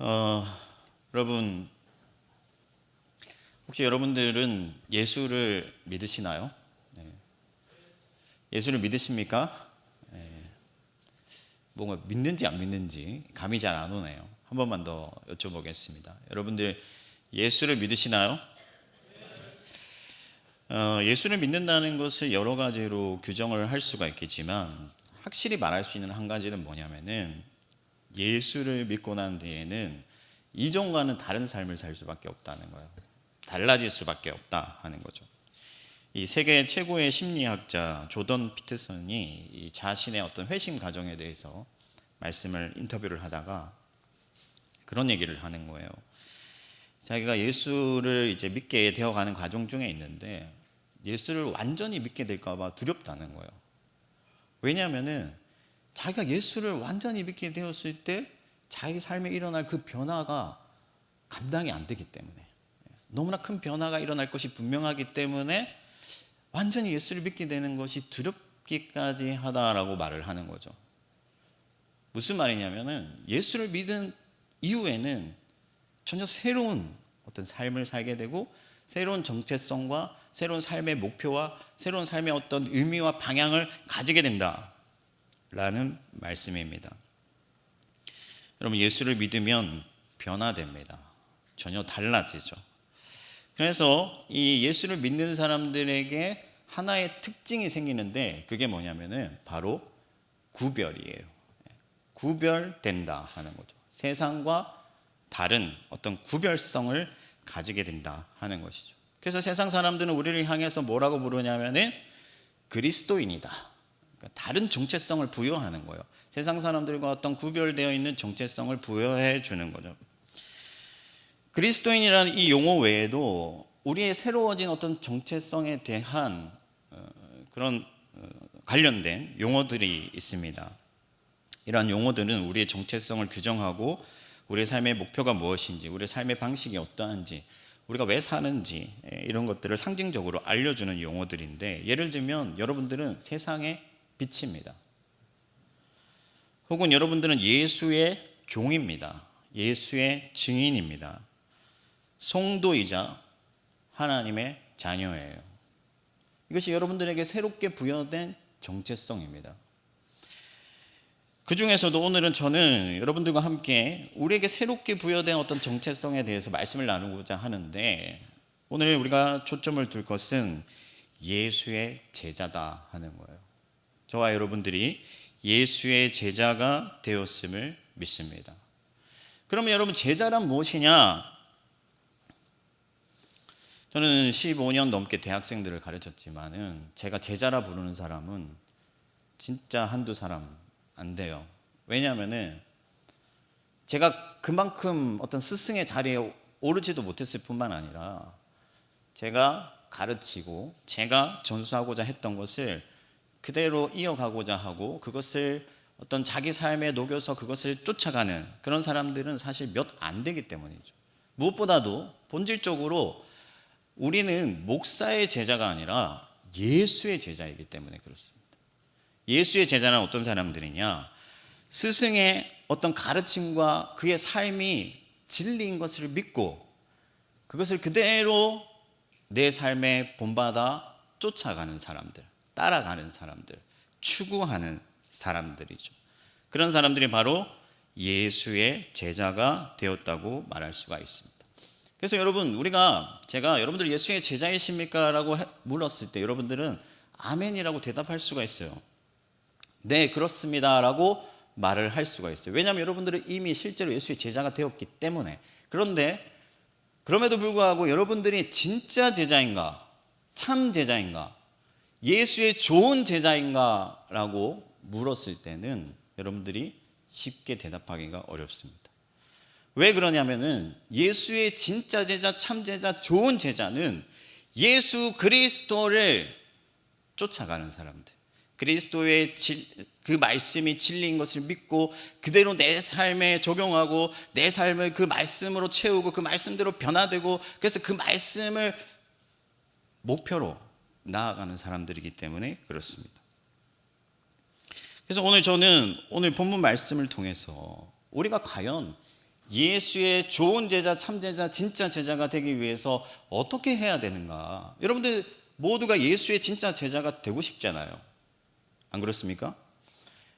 어, 여러분, 혹시 여러분들은 예수를 믿으시나요? 네. 예수를 믿으십니까? 네. 뭔가 믿는지 안 믿는지 감이 잘 안 오네요. 한 번만 더 여쭤보겠습니다. 여러분들 예수를 믿으시나요? 예수를 믿는다는 것을 여러 가지로 규정을 할 수가 있겠지만 확실히 말할 수 있는 한 가지는 뭐냐면은 예수를 믿고 난 뒤에는 이전과는 다른 삶을 살 수밖에 없다는 거예요. 달라질 수밖에 없다 하는 거죠. 이 세계 최고의 심리학자 조던 피터슨이 이 자신의 어떤 회심 과정에 대해서 인터뷰를 하다가 그런 얘기를 하는 거예요. 자기가 예수를 이제 믿게 되어가는 과정 중에 있는데 예수를 완전히 믿게 될까 봐 두렵다는 거예요. 왜냐하면은 자기가 예수를 완전히 믿게 되었을 때 자기 삶에 일어날 그 변화가 감당이 안 되기 때문에, 너무나 큰 변화가 일어날 것이 분명하기 때문에 완전히 예수를 믿게 되는 것이 두렵기까지 하다라고 말을 하는 거죠. 무슨 말이냐면은 예수를 믿은 이후에는 전혀 새로운 어떤 삶을 살게 되고 새로운 정체성과 새로운 삶의 목표와 새로운 삶의 어떤 의미와 방향을 가지게 된다 라는 말씀입니다. 여러분, 예수를 믿으면 변화됩니다. 전혀 달라지죠. 그래서 이 예수를 믿는 사람들에게 하나의 특징이 생기는데 그게 뭐냐면은 바로 구별이에요. 구별된다 하는 거죠. 세상과 다른 어떤 구별성을 가지게 된다 하는 것이죠. 그래서 세상 사람들은 우리를 향해서 뭐라고 부르냐면은 그리스도인이다. 다른 정체성을 부여하는 거예요. 세상 사람들과 어떤 구별되어 있는 정체성을 부여해 주는 거죠. 그리스도인이라는 이 용어 외에도 우리의 새로워진 어떤 정체성에 대한 그런 관련된 용어들이 있습니다. 이러한 용어들은 우리의 정체성을 규정하고 우리의 삶의 목표가 무엇인지, 우리의 삶의 방식이 어떠한지, 우리가 왜 사는지 이런 것들을 상징적으로 알려주는 용어들인데, 예를 들면 여러분들은 세상의 빛입니다. 혹은 여러분들은 예수의 종입니다. 예수의 증인입니다. 성도이자 하나님의 자녀예요. 이것이 여러분들에게 새롭게 부여된 정체성입니다. 그 중에서도 오늘은 저는 여러분들과 함께 우리에게 새롭게 부여된 어떤 정체성에 대해서 말씀을 나누고자 하는데, 오늘 우리가 초점을 둘 것은 예수의 제자다 하는 거예요. 저와 여러분들이 예수의 제자가 되었음을 믿습니다. 그러면 여러분, 제자란 무엇이냐? 저는 15년 넘게 대학생들을 가르쳤지만은 제가 제자라 부르는 사람은 진짜 한두 사람 안 돼요. 왜냐하면은 제가 그만큼 어떤 스승의 자리에 오르지도 못했을 뿐만 아니라 제가 가르치고 제가 전수하고자 했던 것을 그대로 이어가고자 하고 그것을 어떤 자기 삶에 녹여서 그것을 쫓아가는 그런 사람들은 사실 몇 안 되기 때문이죠. 무엇보다도 본질적으로 우리는 목사의 제자가 아니라 예수의 제자이기 때문에 그렇습니다. 예수의 제자는 어떤 사람들이냐? 스승의 어떤 가르침과 그의 삶이 진리인 것을 믿고 그것을 그대로 내 삶에 본받아 쫓아가는 사람들, 따라가는 사람들, 추구하는 사람들이죠. 그런 사람들이 바로 예수의 제자가 되었다고 말할 수가 있습니다. 그래서 여러분, 제가 여러분들 예수의 제자이십니까? 라고 물었을 때 여러분들은 아멘이라고 대답할 수가 있어요. 네, 그렇습니다 라고 말을 할 수가 있어요. 왜냐하면 여러분들은 이미 실제로 예수의 제자가 되었기 때문에. 그런데 그럼에도 불구하고 여러분들이 진짜 제자인가, 참 제자인가, 예수의 좋은 제자인가 라고 물었을 때는 여러분들이 쉽게 대답하기가 어렵습니다. 왜 그러냐면은 예수의 진짜 제자, 참 제자, 좋은 제자는 예수 그리스도를 쫓아가는 사람들, 그리스도의 그 말씀이 진리인 것을 믿고 그대로 내 삶에 적용하고 내 삶을 그 말씀으로 채우고 그 말씀대로 변화되고 그래서 그 말씀을 목표로 나아가는 사람들이기 때문에 그렇습니다. 그래서 저는 오늘 본문 말씀을 통해서 우리가 과연 예수의 좋은 제자, 참 제자, 진짜 제자가 되기 위해서 어떻게 해야 되는가? 여러분들 모두가 예수의 진짜 제자가 되고 싶잖아요. 안 그렇습니까?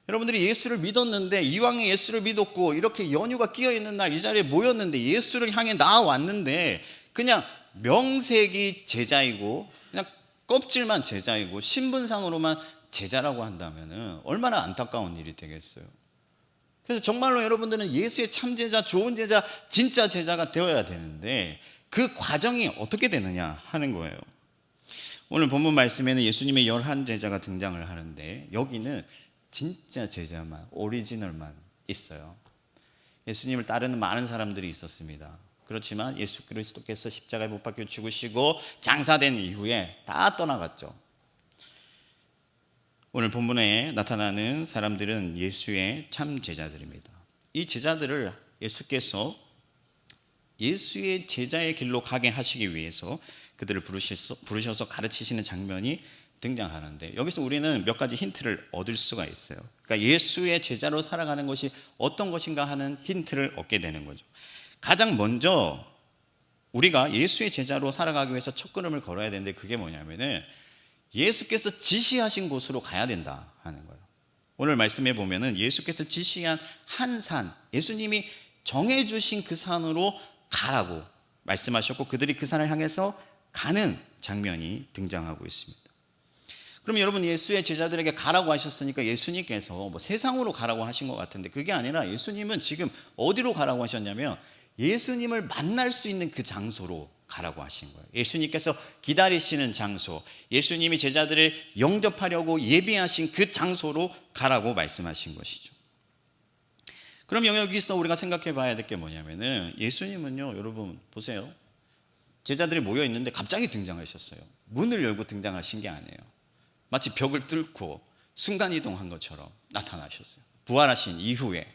여러분들이 예수를 믿었는데, 이왕에 예수를 믿었고 이렇게 연휴가 끼어있는 날 이 자리에 모였는데 예수를 향해 나아왔는데 그냥 명색이 제자이고 그냥 껍질만 제자이고 신분상으로만 제자라고 한다면 얼마나 안타까운 일이 되겠어요. 그래서 정말로 여러분들은 예수의 참 제자, 좋은 제자, 진짜 제자가 되어야 되는데 그 과정이 어떻게 되느냐 하는 거예요. 오늘 본문 말씀에는 예수님의 11제자가 등장을 하는데 여기는 진짜 제자만, 오리지널만 있어요. 예수님을 따르는 많은 사람들이 있었습니다. 그렇지만 예수 그리스도께서 십자가에 못 박혀 죽으시고 장사된 이후에 다 떠나갔죠. 오늘 본문에 나타나는 사람들은 예수의 참 제자들입니다. 이 제자들을 예수께서 예수의 제자의 길로 가게 하시기 위해서 그들을 부르셔서 가르치시는 장면이 등장하는데 여기서 우리는 몇 가지 힌트를 얻을 수가 있어요. 그러니까 예수의 제자로 살아가는 것이 어떤 것인가 하는 힌트를 얻게 되는 거죠. 가장 먼저 우리가 예수의 제자로 살아가기 위해서 첫걸음을 걸어야 되는데 그게 뭐냐면은 예수께서 지시하신 곳으로 가야 된다 하는 거예요. 오늘 말씀에 보면은 예수께서 지시한 한 산, 예수님이 정해주신 그 산으로 가라고 말씀하셨고 그들이 그 산을 향해서 가는 장면이 등장하고 있습니다. 그럼 여러분 예수의 제자들에게 가라고 하셨으니까 예수님께서 뭐 세상으로 가라고 하신 것 같은데 그게 아니라 예수님은 지금 어디로 가라고 하셨냐면 예수님을 만날 수 있는 그 장소로 가라고 하신 거예요. 예수님께서 기다리시는 장소, 예수님이 제자들을 영접하려고 예비하신 그 장소로 가라고 말씀하신 것이죠. 그럼 여기서 우리가 생각해 봐야 될 게 뭐냐면은 예수님은요, 여러분 보세요. 제자들이 모여 있는데 갑자기 등장하셨어요. 문을 열고 등장하신 게 아니에요. 마치 벽을 뚫고 순간이동한 것처럼 나타나셨어요. 부활하신 이후에.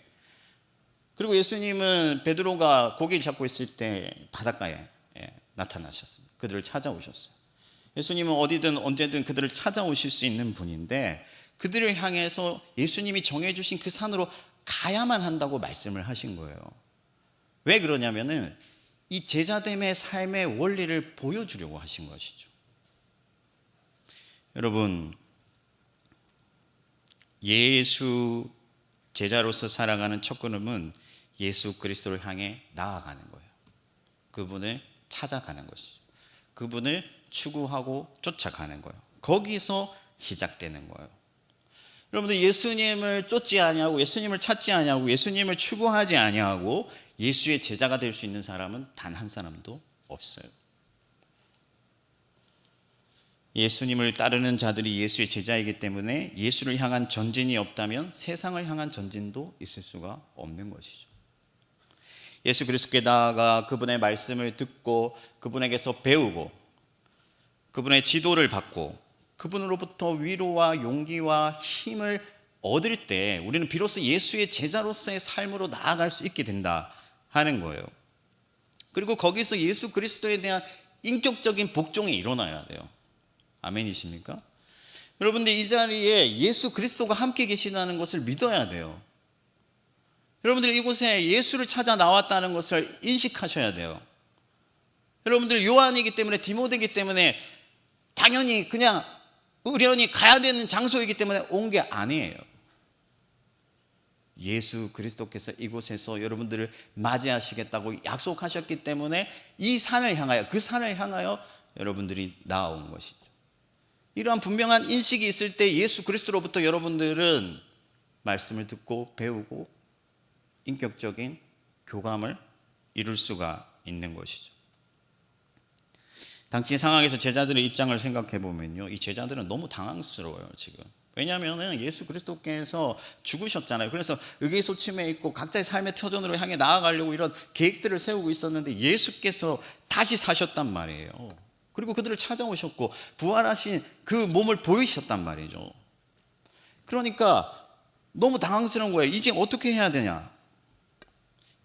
그리고 예수님은 베드로가 고기를 잡고 있을 때 바닷가에 나타나셨습니다. 그들을 찾아오셨어요. 예수님은 어디든 언제든 그들을 찾아오실 수 있는 분인데 그들을 향해서 예수님이 정해주신 그 산으로 가야만 한다고 말씀을 하신 거예요. 왜 그러냐면은 이 제자됨의 삶의 원리를 보여주려고 하신 것이죠. 여러분, 예수 제자로서 살아가는 첫걸음은 예수 그리스도를 향해 나아가는 거예요. 그분을 찾아가는 것이죠. 그분을 추구하고 쫓아가는 거예요. 거기서 시작되는 거예요. 여러분들 예수님을 쫓지 아니하고 예수님을 찾지 아니하고 예수님을 추구하지 아니하고 예수의 제자가 될 수 있는 사람은 단 한 사람도 없어요. 예수님을 따르는 자들이 예수의 제자이기 때문에 예수를 향한 전진이 없다면 세상을 향한 전진도 있을 수가 없는 것이죠. 예수 그리스도께 나아가 그분의 말씀을 듣고 그분에게서 배우고 그분의 지도를 받고 그분으로부터 위로와 용기와 힘을 얻을 때 우리는 비로소 예수의 제자로서의 삶으로 나아갈 수 있게 된다 하는 거예요. 그리고 거기서 예수 그리스도에 대한 인격적인 복종이 일어나야 돼요. 아멘이십니까? 여러분들 이 자리에 예수 그리스도가 함께 계시다는 것을 믿어야 돼요. 여러분들 이곳에 예수를 찾아 나왔다는 것을 인식하셔야 돼요. 여러분들 요한이기 때문에 디모데이기 때문에 당연히 그냥 의련히 가야 되는 장소이기 때문에 온 게 아니에요. 예수 그리스도께서 이곳에서 여러분들을 맞이하시겠다고 약속하셨기 때문에 이 산을 향하여 그 산을 향하여 여러분들이 나아온 것이죠. 이러한 분명한 인식이 있을 때 예수 그리스도로부터 여러분들은 말씀을 듣고 배우고 인격적인 교감을 이룰 수가 있는 것이죠. 당시 상황에서 제자들의 입장을 생각해 보면요, 이 제자들은 너무 당황스러워요. 지금 왜냐하면 예수 그리스도께서 죽으셨잖아요. 그래서 의기소침해 있고 각자의 삶의 터전으로 향해 나아가려고 이런 계획들을 세우고 있었는데 예수께서 다시 사셨단 말이에요. 그리고 그들을 찾아오셨고 부활하신 그 몸을 보이셨단 말이죠. 그러니까 너무 당황스러운 거예요. 이제 어떻게 해야 되냐?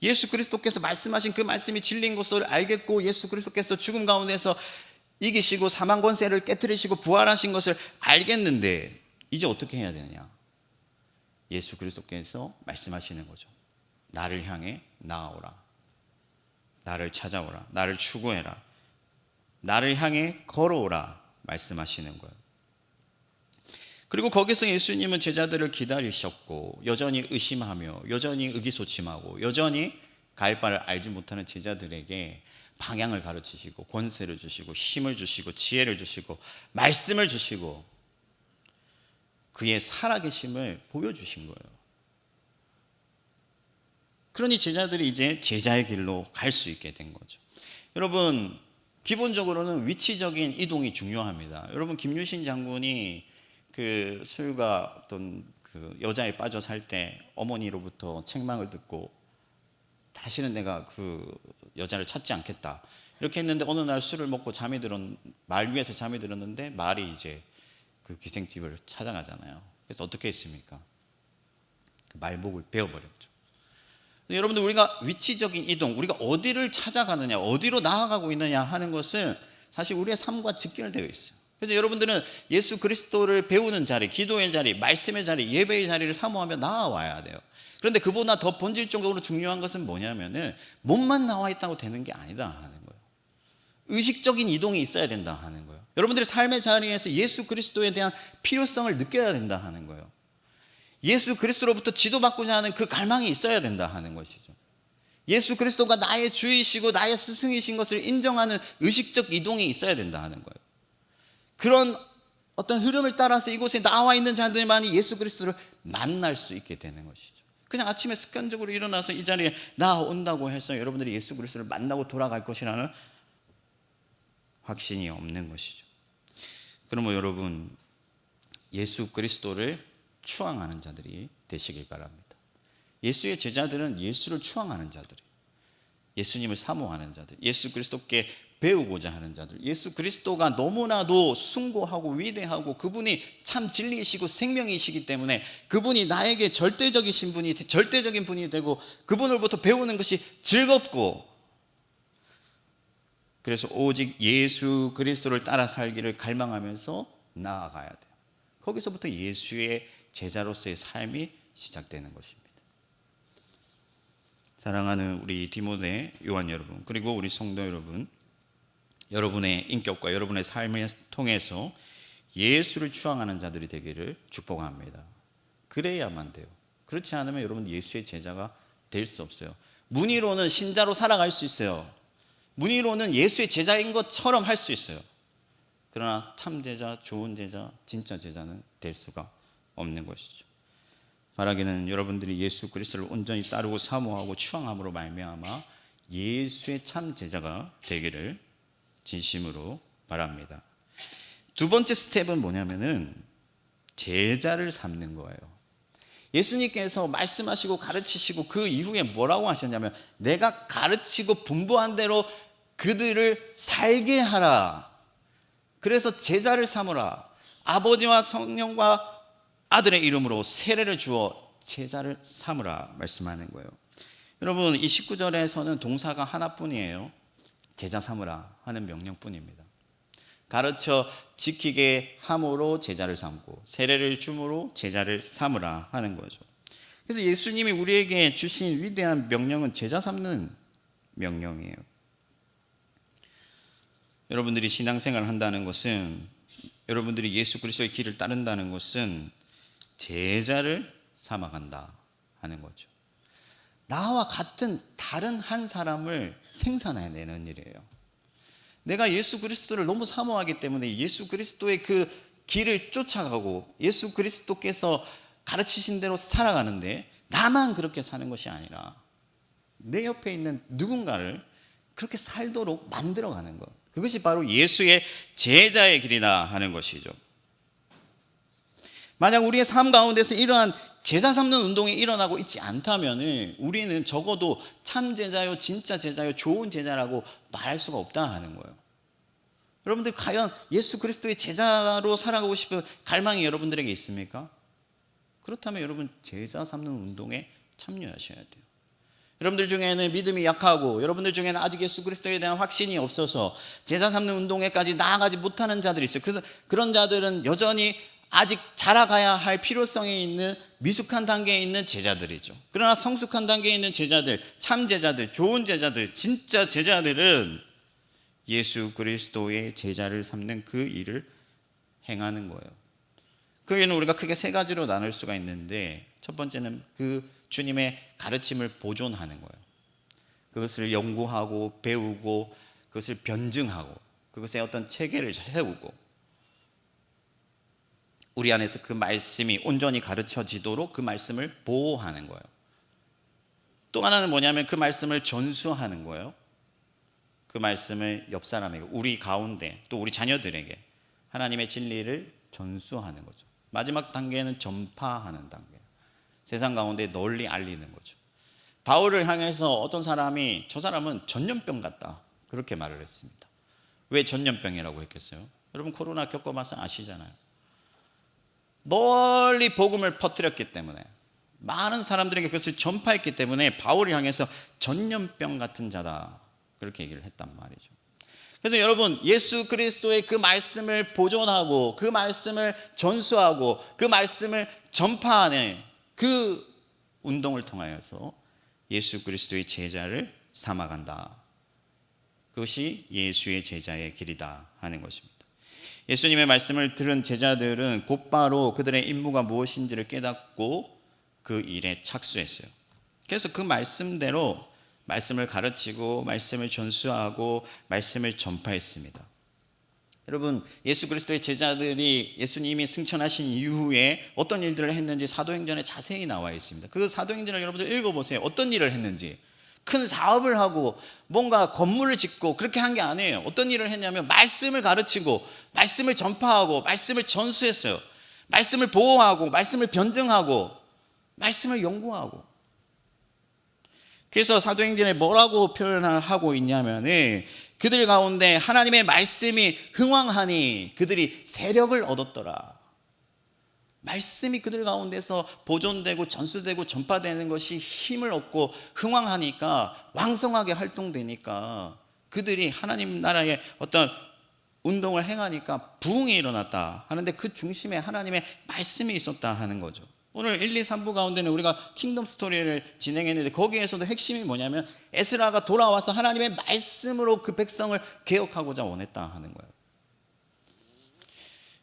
예수 그리스도께서 말씀하신 그 말씀이 진리인 것을 알겠고 예수 그리스도께서 죽음 가운데서 이기시고 사망 권세를 깨뜨리시고 부활하신 것을 알겠는데 이제 어떻게 해야 되느냐? 예수 그리스도께서 말씀하시는 거죠. 나를 향해 나아오라. 나를 찾아오라. 나를 추구해라. 나를 향해 걸어오라 말씀하시는 거예요. 그리고 거기서 예수님은 제자들을 기다리셨고 여전히 의심하며 여전히 의기소침하고 여전히 갈 바를 알지 못하는 제자들에게 방향을 가르치시고 권세를 주시고 힘을 주시고 지혜를 주시고 말씀을 주시고 그의 살아계심을 보여주신 거예요. 그러니 제자들이 이제 제자의 길로 갈 수 있게 된 거죠. 여러분, 기본적으로는 위치적인 이동이 중요합니다. 여러분, 김유신 장군이 그 술과 어떤 그 여자에 빠져 살 때 어머니로부터 책망을 듣고 다시는 내가 그 여자를 찾지 않겠다 이렇게 했는데 어느 날 술을 먹고 말 위에서 잠이 들었는데 말이 이제 그 기생집을 찾아가잖아요. 그래서 어떻게 했습니까? 그 말복을 베어버렸죠. 여러분들, 우리가 위치적인 이동, 우리가 어디를 찾아가느냐, 어디로 나아가고 있느냐 하는 것은 사실 우리의 삶과 직결되어 있어요. 그래서 여러분들은 예수 그리스도를 배우는 자리, 기도의 자리, 말씀의 자리, 예배의 자리를 사모하며 나아와야 돼요. 그런데 그보다 더 본질적으로 중요한 것은 뭐냐면은 몸만 나와 있다고 되는 게 아니다 하는 거예요. 의식적인 이동이 있어야 된다 하는 거예요. 여러분들의 삶의 자리에서 예수 그리스도에 대한 필요성을 느껴야 된다 하는 거예요. 예수 그리스도로부터 지도받고자 하는 그 갈망이 있어야 된다 하는 것이죠. 예수 그리스도가 나의 주이시고 나의 스승이신 것을 인정하는 의식적 이동이 있어야 된다 하는 거예요. 그런 어떤 흐름을 따라서 이곳에 나와 있는 자들만이 예수 그리스도를 만날 수 있게 되는 것이죠. 그냥 아침에 습관적으로 일어나서 이 자리에 나온다고 해서 여러분들이 예수 그리스도를 만나고 돌아갈 것이라는 확신이 없는 것이죠. 그러면 여러분, 예수 그리스도를 추앙하는 자들이 되시길 바랍니다. 예수의 제자들은 예수를 추앙하는 자들이에요. 예수님을 사모하는 자들, 예수 그리스도께 배우고자 하는 자들, 예수 그리스도가 너무나도 숭고하고 위대하고 그분이 참 진리이시고 생명이시기 때문에 그분이 나에게 절대적인 분이 되고 그분으로부터 배우는 것이 즐겁고, 그래서 오직 예수 그리스도를 따라 살기를 갈망하면서 나아가야 돼요. 거기서부터 예수의 제자로서의 삶이 시작되는 것입니다. 사랑하는 우리 디모데 요한 여러분, 그리고 우리 성도 여러분, 여러분의 인격과 여러분의 삶을 통해서 예수를 추앙하는 자들이 되기를 축복합니다. 그래야만 돼요. 그렇지 않으면 여러분 예수의 제자가 될 수 없어요. 문의로는 신자로 살아갈 수 있어요. 문의로는 예수의 제자인 것처럼 할 수 있어요. 그러나 참 제자, 좋은 제자, 진짜 제자는 될 수가 없는 것이죠. 바라기는 여러분들이 예수 그리스도를 온전히 따르고 사모하고 추앙함으로 말미암아 예수의 참 제자가 되기를 진심으로 바랍니다. 두 번째 스텝은 뭐냐면은 제자를 삼는 거예요. 예수님께서 말씀하시고 가르치시고 그 이후에 뭐라고 하셨냐면 내가 가르치고 분부한 대로 그들을 살게 하라. 그래서 제자를 삼으라. 아버지와 성령과 아들의 이름으로 세례를 주어 제자를 삼으라 말씀하는 거예요. 여러분, 이 19절에서는 동사가 하나뿐이에요. 제자 삼으라 하는 명령뿐입니다. 가르쳐 지키게 함으로 제자를 삼고 세례를 줌으로 제자를 삼으라 하는 거죠. 그래서 예수님이 우리에게 주신 위대한 명령은 제자 삼는 명령이에요. 여러분들이 신앙생활을 한다는 것은, 여러분들이 예수 그리스도의 길을 따른다는 것은 제자를 삼아간다 하는 거죠. 나와 같은 다른 한 사람을 생산해내는 일이에요. 내가 예수 그리스도를 너무 사모하기 때문에 예수 그리스도의 그 길을 쫓아가고 예수 그리스도께서 가르치신 대로 살아가는데 나만 그렇게 사는 것이 아니라 내 옆에 있는 누군가를 그렇게 살도록 만들어가는 것, 그것이 바로 예수의 제자의 길이다 하는 것이죠. 만약 우리의 삶 가운데서 이러한 제자 삼는 운동이 일어나고 있지 않다면 우리는 적어도 참 제자요, 진짜 제자요, 좋은 제자라고 말할 수가 없다 하는 거예요. 여러분들 과연 예수 그리스도의 제자로 살아가고 싶은 갈망이 여러분들에게 있습니까? 그렇다면 여러분 제자 삼는 운동에 참여하셔야 돼요. 여러분들 중에는 믿음이 약하고 여러분들 중에는 아직 예수 그리스도에 대한 확신이 없어서 제자 삼는 운동에까지 나아가지 못하는 자들이 있어요. 그런 자들은 여전히 아직 자라가야 할 필요성이 있는 미숙한 단계에 있는 제자들이죠. 그러나 성숙한 단계에 있는 제자들, 참 제자들, 좋은 제자들, 진짜 제자들은 예수 그리스도의 제자를 삼는 그 일을 행하는 거예요. 그 일은 우리가 크게 세 가지로 나눌 수가 있는데, 첫 번째는 그 주님의 가르침을 보존하는 거예요. 그것을 연구하고 배우고 그것을 변증하고 그것의 어떤 체계를 세우고 우리 안에서 그 말씀이 온전히 가르쳐지도록 그 말씀을 보호하는 거예요. 또 하나는 뭐냐면 그 말씀을 전수하는 거예요. 그 말씀을 옆 사람에게, 우리 가운데 또 우리 자녀들에게 하나님의 진리를 전수하는 거죠. 마지막 단계는 전파하는 단계. 세상 가운데 널리 알리는 거죠. 바울을 향해서 어떤 사람이 저 사람은 전염병 같다 그렇게 말을 했습니다. 왜 전염병이라고 했겠어요? 여러분 코로나 겪어봐서 아시잖아요. 널리 복음을 퍼뜨렸기 때문에, 많은 사람들에게 그것을 전파했기 때문에 바울을 향해서 전염병 같은 자다 그렇게 얘기를 했단 말이죠. 그래서 여러분, 예수 그리스도의 그 말씀을 보존하고 그 말씀을 전수하고 그 말씀을 전파하는 그 운동을 통하여서 예수 그리스도의 제자를 삼아간다. 그것이 예수의 제자의 길이다 하는 것입니다. 예수님의 말씀을 들은 제자들은 곧바로 그들의 임무가 무엇인지를 깨닫고 그 일에 착수했어요. 그래서 그 말씀대로 말씀을 가르치고 말씀을 전수하고 말씀을 전파했습니다. 여러분, 예수 그리스도의 제자들이 예수님이 승천하신 이후에 어떤 일들을 했는지 사도행전에 자세히 나와 있습니다. 그 사도행전을 여러분들 읽어보세요. 어떤 일을 했는지. 큰 사업을 하고 뭔가 건물을 짓고 그렇게 한 게 아니에요. 어떤 일을 했냐면 말씀을 가르치고 말씀을 전파하고 말씀을 전수했어요. 말씀을 보호하고 말씀을 변증하고 말씀을 연구하고. 그래서 사도행전에 뭐라고 표현을 하고 있냐면은 그들 가운데 하나님의 말씀이 흥왕하니 그들이 세력을 얻었더라. 말씀이 그들 가운데서 보존되고 전수되고 전파되는 것이 힘을 얻고 흥왕하니까, 왕성하게 활동되니까 그들이 하나님 나라의 어떤 운동을 행하니까 부흥이 일어났다 하는데, 그 중심에 하나님의 말씀이 있었다 하는 거죠. 오늘 1, 2, 3부 가운데는 우리가 킹덤 스토리를 진행했는데 거기에서도 핵심이 뭐냐면 에스라가 돌아와서 하나님의 말씀으로 그 백성을 개혁하고자 원했다 하는 거예요.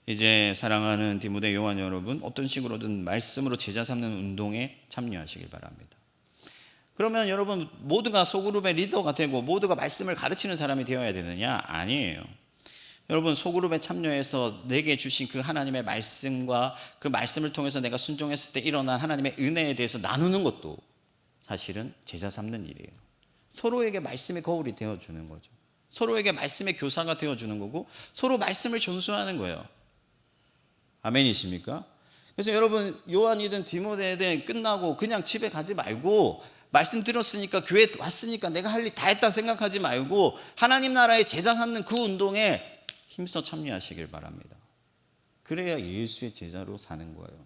이제 사랑하는 디모데 요한 여러분, 어떤 식으로든 말씀으로 제자 삼는 운동에 참여하시길 바랍니다. 그러면 여러분 모두가 소그룹의 리더가 되고 모두가 말씀을 가르치는 사람이 되어야 되느냐? 아니에요. 여러분, 소그룹에 참여해서 내게 주신 그 하나님의 말씀과 그 말씀을 통해서 내가 순종했을 때 일어난 하나님의 은혜에 대해서 나누는 것도 사실은 제자 삼는 일이에요. 서로에게 말씀의 거울이 되어주는 거죠. 서로에게 말씀의 교사가 되어주는 거고 서로 말씀을 전수하는 거예요. 아멘이십니까? 그래서 여러분, 요한이든 디모데든 끝나고 그냥 집에 가지 말고, 말씀 들었으니까 교회 왔으니까 내가 할 일 다 했다 생각하지 말고 하나님 나라의 제자 삼는 그 운동에 힘써 참여하시길 바랍니다. 그래야 예수의 제자로 사는 거예요.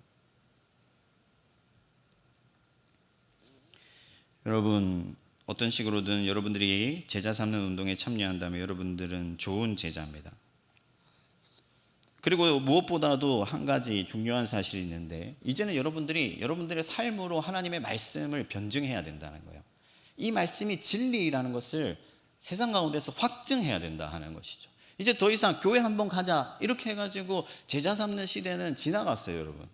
여러분, 어떤 식으로든 여러분들이 제자 삼는 운동에 참여한다면 여러분들은 좋은 제자입니다. 그리고 무엇보다도 한 가지 중요한 사실이 있는데, 이제는 여러분들이 여러분들의 삶으로 하나님의 말씀을 변증해야 된다는 거예요. 이 말씀이 진리라는 것을 세상 가운데서 확증해야 된다 하는 것이죠. 이제 더 이상 교회 한번 가자 이렇게 해가지고 제자 삼는 시대는 지나갔어요, 여러분.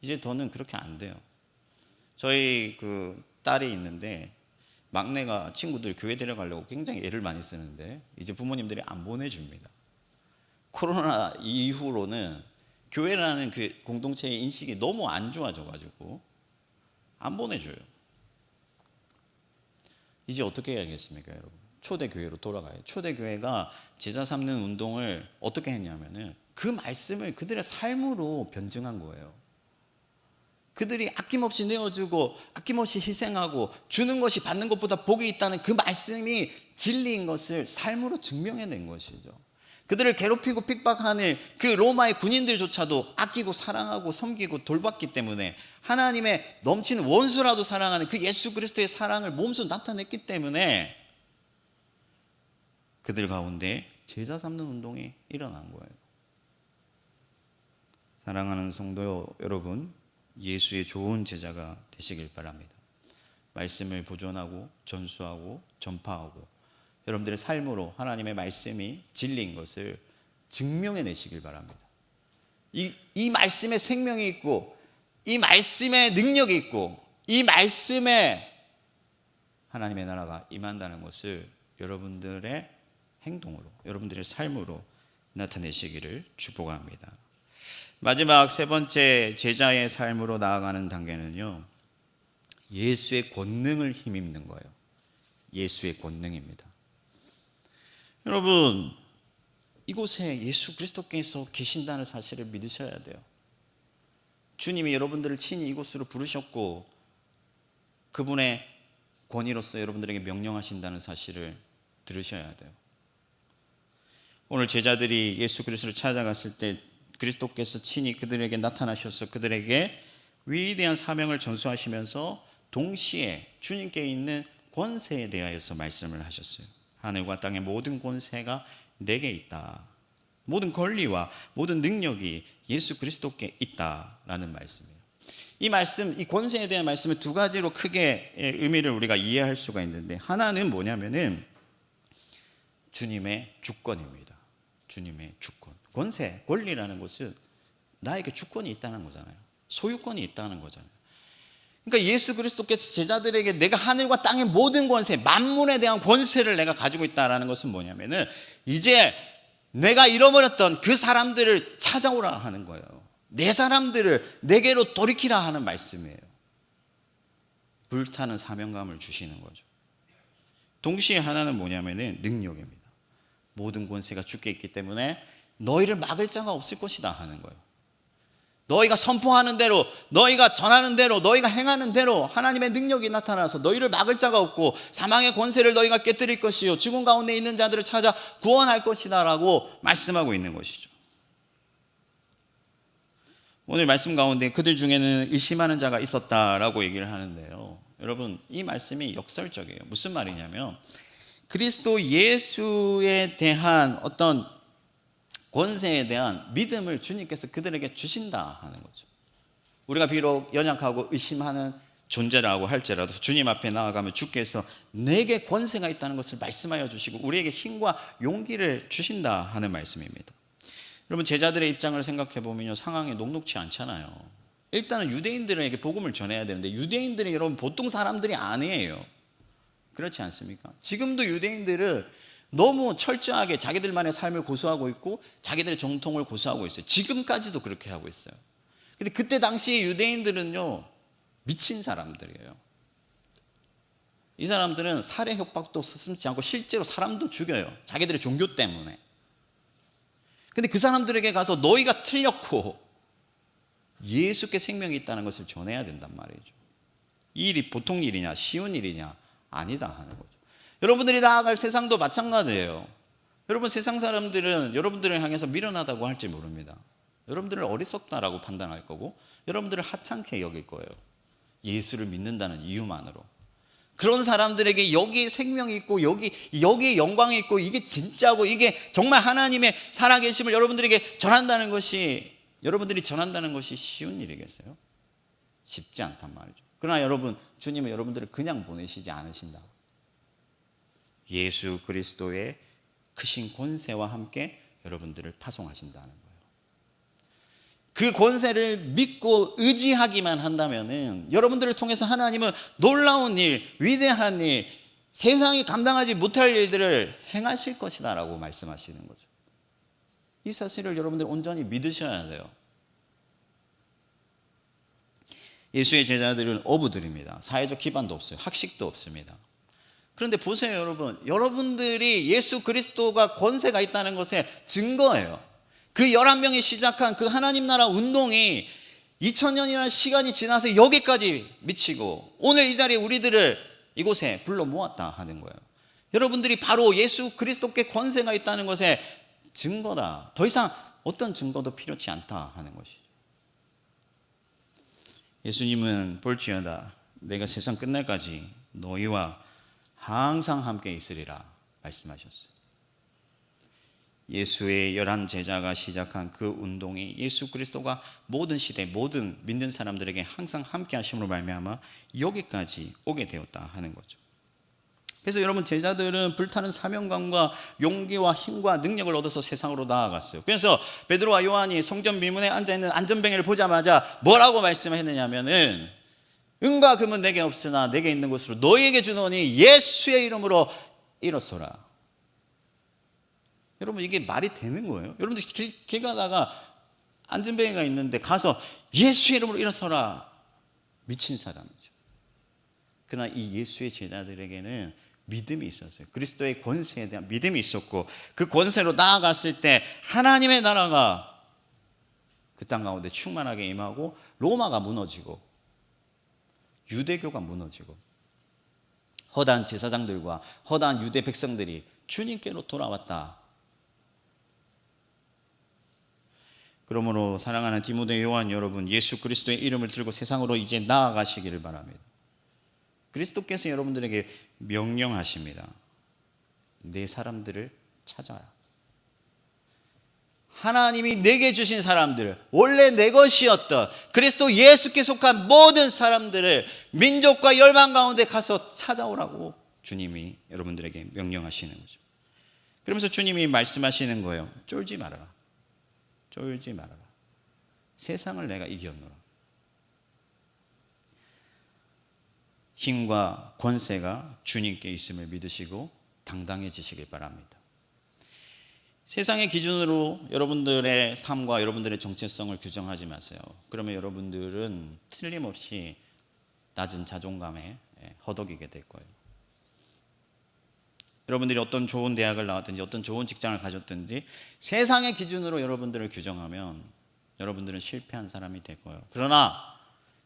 이제 더는 그렇게 안 돼요. 저희 그 딸이 있는데 막내가 친구들 교회 데려가려고 굉장히 애를 많이 쓰는데 이제 부모님들이 안 보내줍니다. 코로나 이후로는 교회라는 그 공동체의 인식이 너무 안 좋아져가지고 안 보내줘요. 이제 어떻게 해야겠습니까, 여러분? 초대교회로 돌아가요. 초대교회가 제자 삼는 운동을 어떻게 했냐면은 그 말씀을 그들의 삶으로 변증한 거예요. 그들이 아낌없이 내어주고 아낌없이 희생하고 주는 것이 받는 것보다 복이 있다는 그 말씀이 진리인 것을 삶으로 증명해낸 것이죠. 그들을 괴롭히고 핍박하는 그 로마의 군인들조차도 아끼고 사랑하고 섬기고 돌봤기 때문에, 하나님의 넘치는 원수라도 사랑하는 그 예수 그리스도의 사랑을 몸소 나타냈기 때문에 그들 가운데 제자 삼는 운동이 일어난 거예요. 사랑하는 성도 여러분, 예수의 좋은 제자가 되시길 바랍니다. 말씀을 보존하고 전수하고 전파하고 여러분들의 삶으로 하나님의 말씀이 진리인 것을 증명해내시길 바랍니다. 이 말씀에 생명이 있고 이 말씀에 능력이 있고 이 말씀에 하나님의 나라가 임한다는 것을 여러분들의 행동으로, 여러분들의 삶으로 나타내시기를 축복합니다. 마지막 세 번째 제자의 삶으로 나아가는 단계는요, 예수의 권능을 힘입는 거예요. 예수의 권능입니다. 여러분, 이곳에 예수 그리스도께서 계신다는 사실을 믿으셔야 돼요. 주님이 여러분들을 친히 이곳으로 부르셨고 그분의 권위로서 여러분들에게 명령하신다는 사실을 들으셔야 돼요. 오늘 제자들이 예수 그리스도를 찾아갔을 때 그리스도께서 친히 그들에게 나타나셔서 그들에게 위대한 사명을 전수하시면서 동시에 주님께 있는 권세에 대하여서 말씀을 하셨어요. 하늘과 땅의 모든 권세가 내게 있다. 모든 권리와 모든 능력이 예수 그리스도께 있다라는 말씀이에요. 이 말씀, 이 권세에 대한 말씀은 두 가지로 크게 의미를 우리가 이해할 수가 있는데, 하나는 뭐냐면은 주님의 주권입니다. 주님의 주권. 권세, 권리라는 것은 나에게 주권이 있다는 거잖아요. 소유권이 있다는 거잖아요. 그러니까 예수 그리스도께서 제자들에게 내가 하늘과 땅의 모든 권세, 만물에 대한 권세를 내가 가지고 있다는 것은 뭐냐면은 이제 내가 잃어버렸던 그 사람들을 찾아오라 하는 거예요. 내 사람들을 내게로 돌이키라 하는 말씀이에요. 불타는 사명감을 주시는 거죠. 동시에 하나는 뭐냐면은 능력입니다. 모든 권세가 주께 있기 때문에 너희를 막을 자가 없을 것이다 하는 거예요. 너희가 선포하는 대로, 너희가 전하는 대로, 너희가 행하는 대로 하나님의 능력이 나타나서 너희를 막을 자가 없고 사망의 권세를 너희가 깨뜨릴 것이요 죽음 가운데 있는 자들을 찾아 구원할 것이다 라고 말씀하고 있는 것이죠. 오늘 말씀 가운데 그들 중에는 의심하는 자가 있었다라고 얘기를 하는데요, 여러분, 이 말씀이 역설적이에요. 무슨 말이냐면 그리스도 예수에 대한 어떤 권세에 대한 믿음을 주님께서 그들에게 주신다 하는 거죠. 우리가 비록 연약하고 의심하는 존재라고 할지라도 주님 앞에 나아가면 주께서 내게 권세가 있다는 것을 말씀하여 주시고 우리에게 힘과 용기를 주신다 하는 말씀입니다. 여러분, 제자들의 입장을 생각해 보면요, 상황이 녹록치 않잖아요. 일단은 유대인들에게 복음을 전해야 되는데 유대인들이 여러분 보통 사람들이 아니에요. 그렇지 않습니까? 지금도 유대인들은 너무 철저하게 자기들만의 삶을 고수하고 있고 자기들의 정통을 고수하고 있어요. 지금까지도 그렇게 하고 있어요. 근데 그때 당시에 유대인들은요, 미친 사람들이에요. 이 사람들은 살해 협박도 서슴지 않고 실제로 사람도 죽여요. 자기들의 종교 때문에. 근데 그 사람들에게 가서 너희가 틀렸고 예수께 생명이 있다는 것을 전해야 된단 말이죠. 이 일이 보통 일이냐, 쉬운 일이냐, 아니다 하는 거죠. 여러분들이 나아갈 세상도 마찬가지예요. 여러분, 세상 사람들은 여러분들을 향해서 미련하다고 할지 모릅니다. 여러분들을 어리석다라고 판단할 거고 여러분들을 하찮게 여길 거예요. 예수를 믿는다는 이유만으로. 그런 사람들에게 여기에 생명이 있고 여기에 영광이 있고 이게 진짜고 이게 정말 하나님의 살아계심을 여러분들에게 전한다는 것이, 여러분들이 전한다는 것이 쉬운 일이겠어요? 쉽지 않단 말이죠. 그러나 여러분, 주님은 여러분들을 그냥 보내시지 않으신다. 예수 그리스도의 크신 권세와 함께 여러분들을 파송하신다는 거예요. 그 권세를 믿고 의지하기만 한다면은 여러분들을 통해서 하나님은 놀라운 일, 위대한 일, 세상이 감당하지 못할 일들을 행하실 것이다 라고 말씀하시는 거죠. 이 사실을 여러분들 온전히 믿으셔야 돼요. 예수의 제자들은 어부들입니다. 사회적 기반도 없어요. 학식도 없습니다. 그런데 보세요, 여러분. 여러분들이 예수 그리스도가 권세가 있다는 것의 증거예요. 그 11명이 시작한 그 하나님 나라 운동이 2000년이라는 시간이 지나서 여기까지 미치고 오늘 이 자리에 우리들을 이곳에 불러 모았다 하는 거예요. 여러분들이 바로 예수 그리스도께 권세가 있다는 것의 증거다. 더 이상 어떤 증거도 필요치 않다 하는 것이죠. 예수님은 볼지어다 내가 세상 끝날까지 너희와 항상 함께 있으리라 말씀하셨어요. 예수의 11 제자가 시작한 그 운동이 예수 그리스도가 모든 시대 모든 믿는 사람들에게 항상 함께 하심으로 말미암아 여기까지 오게 되었다 하는 거죠. 그래서 여러분, 제자들은 불타는 사명감과 용기와 힘과 능력을 얻어서 세상으로 나아갔어요. 그래서 베드로와 요한이 성전 비문에 앉아있는 안전뱅이를 보자마자 뭐라고 말씀했느냐면은, 은과 금은 내게 없으나 내게 있는 것으로 너희에게 주노니 예수의 이름으로 일어서라. 여러분, 이게 말이 되는 거예요? 여러분들 길 가다가 안전뱅이가 있는데 가서 예수의 이름으로 일어서라. 미친 사람이죠. 그러나 이 예수의 제자들에게는 믿음이 있었어요. 그리스도의 권세에 대한 믿음이 있었고, 그 권세로 나아갔을 때 하나님의 나라가 그 땅 가운데 충만하게 임하고, 로마가 무너지고 유대교가 무너지고 허다한 제사장들과 허다한 유대 백성들이 주님께로 돌아왔다. 그러므로 사랑하는 디모데 요한 여러분, 예수 그리스도의 이름을 들고 세상으로 이제 나아가시기를 바랍니다. 그리스도께서 여러분들에게 명령하십니다. 내 사람들을 찾아라. 하나님이 내게 주신 사람들을, 원래 내 것이었던 그리스도 예수께 속한 모든 사람들을 민족과 열방 가운데 가서 찾아오라고 주님이 여러분들에게 명령하시는 거죠. 그러면서 주님이 말씀하시는 거예요. 쫄지 말아라. 쫄지 말아라. 세상을 내가 이겼노라. 힘과 권세가 주님께 있음을 믿으시고 당당해지시길 바랍니다. 세상의 기준으로 여러분들의 삶과 여러분들의 정체성을 규정하지 마세요. 그러면 여러분들은 틀림없이 낮은 자존감에 허덕이게 될 거예요. 여러분들이 어떤 좋은 대학을 나왔든지 어떤 좋은 직장을 가졌든지 세상의 기준으로 여러분들을 규정하면 여러분들은 실패한 사람이 될 거예요. 그러나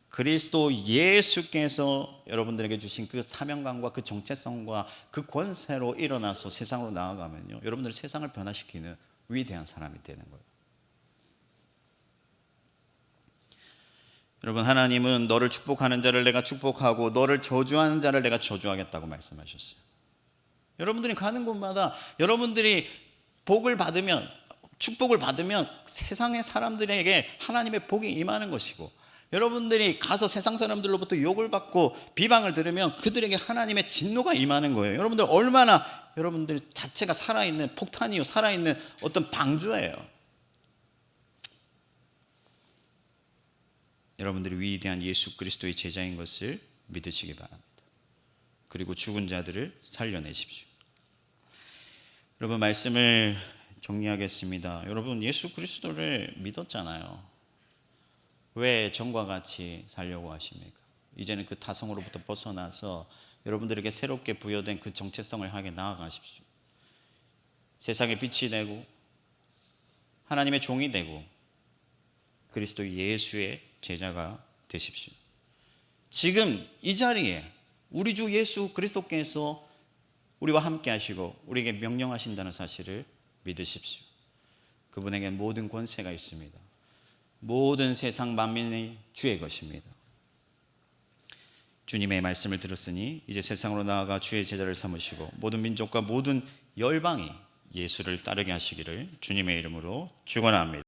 그리스도 예수께서 여러분들에게 주신 그 사명감과 그 정체성과 그 권세로 일어나서 세상으로 나아가면요, 여러분들 세상을 변화시키는 위대한 사람이 되는 거예요. 여러분, 하나님은 너를 축복하는 자를 내가 축복하고 너를 저주하는 자를 내가 저주하겠다고 말씀하셨어요. 여러분들이 가는 곳마다 여러분들이 복을 받으면, 축복을 받으면 세상의 사람들에게 하나님의 복이 임하는 것이고, 여러분들이 가서 세상 사람들로부터 욕을 받고 비방을 들으면 그들에게 하나님의 진노가 임하는 거예요. 여러분들 얼마나 여러분들 자체가 살아있는 폭탄이요, 살아있는 어떤 방주예요. 여러분들이 위대한 예수 그리스도의 제자인 것을 믿으시기 바랍니다. 그리고 죽은 자들을 살려내십시오. 여러분, 말씀을 정리하겠습니다. 여러분, 예수 그리스도를 믿었잖아요. 왜 전과 같이 살려고 하십니까? 이제는 그 타성으로부터 벗어나서 여러분들에게 새롭게 부여된 그 정체성을 향해 나아가십시오. 세상의 빛이 되고 하나님의 종이 되고 그리스도 예수의 제자가 되십시오. 지금 이 자리에 우리 주 예수 그리스도께서 우리와 함께 하시고 우리에게 명령하신다는 사실을 믿으십시오. 그분에게 모든 권세가 있습니다. 모든 세상 만민이 주의 것입니다. 주님의 말씀을 들었으니 이제 세상으로 나아가 주의 제자를 삼으시고 모든 민족과 모든 열방이 예수를 따르게 하시기를 주님의 이름으로 축원합니다.